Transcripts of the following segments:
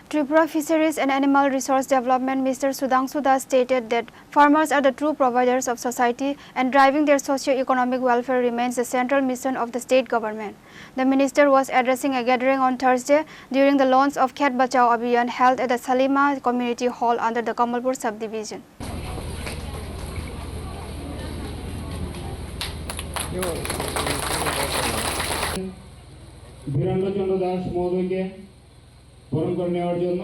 Tripura Fisheries and Animal Resource Development Mr. Sudhanshu Das stated that farmers are the true providers of society and driving their socio-economic welfare remains the central mission of the state government. The minister was addressing a gathering on Thursday during the launch of Khet Bachao Abhiyan held at the Salima Community Hall under the Kamalpur subdivision. Virender Chandra Das মহোদয়কে বরণ করে নেওয়ার জন্য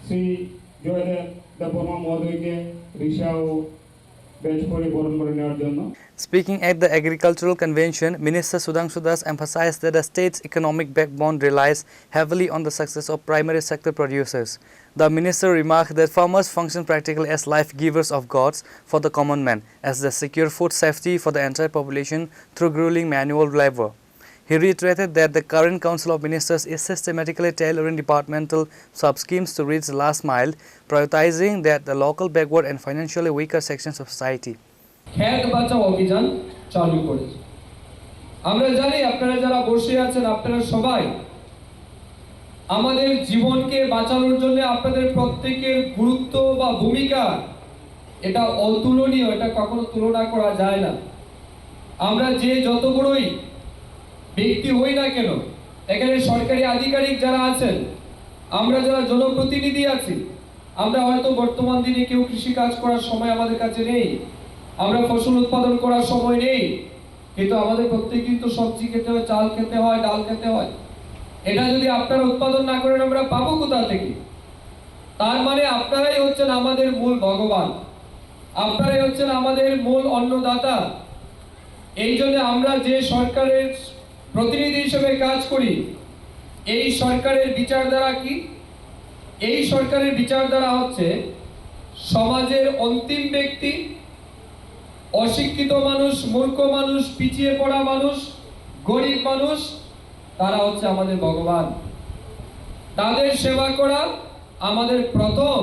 শ্রী জয়দেব দেববর্মা মহোদয়কে রিসা ও বেশ করে বরণ করে নেওয়ার জন্য। Speaking at the Agricultural Convention, Minister Sudhanshu Das emphasized that the state's economic backbone relies heavily on the success of primary sector producers. The minister remarked that farmers function practically as life-givers of gods for the common man, as they secure food safety for the entire population through grueling manual labor. He reiterated that the current Council of Ministers is systematically tailoring departmental sub-schemes to reach the last mile, prioritizing that the local backward and financially weaker sections of society. খেত বাঁচাও অভিযান চালু করেছে। আমরা জানি আপনারা যারা বসে আছেন আপনারা সবাই আমাদের জীবনকে বাঁচানোর জন্য আপনাদের প্রত্যেকের গুরুত্ব বা ভূমিকা এটা অতুলনীয়, এটা কখনো তুলনা করা যায় না। আমরা যে যত বড়ই ব্যক্তি হই না কেন, এখানে সরকারি আধিকারিক যারা আছেন, আমরা যারা জনপ্রতিনিধি আছি, আমরা হয়তো বর্তমান দিনে কেউ কৃষি কাজ করার সময় আমাদের কাছে নেই, আমরা ফসল উৎপাদন করার সময় নেই, কিন্তু আমাদের প্রত্যেকেই তো সবজি খেতে হয়, চাল খেতে হয়, ডাল খেতে হয়। এটা যদি আপনারা উৎপাদন না করেন আমরা পাবো কোথা থেকে? তার মানে আপনারাই হচ্ছেন আমাদের মূল ভগবান, আপনারাই হচ্ছেন আমাদের মূল অন্নদাতা। এই জন্য আমরা যে সরকারের প্রতিনিধি হিসেবে কাজ করি, এই সরকারের বিচারধারা কি? এই সরকারের বিচারধারা হচ্ছে সমাজের অন্তিম ব্যক্তি, অশিক্ষিত মানুষ, মূর্খ মানুষ, পিছিয়ে পড়া মানুষ, গরিব মানুষ, তারা হচ্ছে আমাদের ভগবান। তাদের সেবা করা আমাদের প্রথম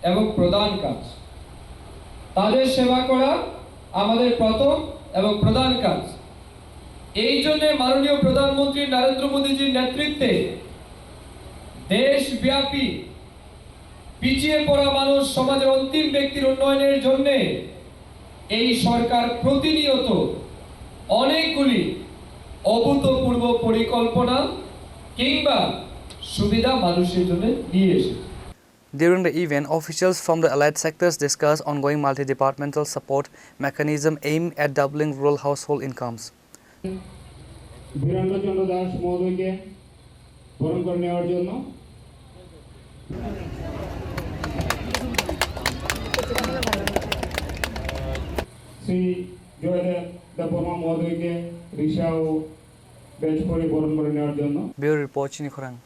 এবং প্রধান কাজ। তাদের সেবা করা আমাদের প্রথম এবং প্রধান কাজ। এই জন্য মাননীয় প্রধানমন্ত্রী নরেন্দ্র মোদীজির নেতৃত্বে দেশব্যাপী পিছিয়ে পড়া মানুষ, সমাজের অন্তিম ব্যক্তির উন্নয়নের জন্য এই সরকার প্রতিনিয়ত অনেকগুলি অভূতপূর্ব পরিকল্পনা কিংবা সুবিধা মানুষের জন্য নিয়ে এসেছে। During the event, officials from the allied sectors discussed ongoing multi-departmental support mechanism aimed at doubling rural household incomes. Virender Chandra Das মহোদয়কে বরণ করে নেওয়ার জন্য শ্রী জয়দেব দেববর্মা মহোদয়কে রিসা ও বেশ করে বরণ করে নেওয়ার জন্য। Bureau Report, Chini Khurang.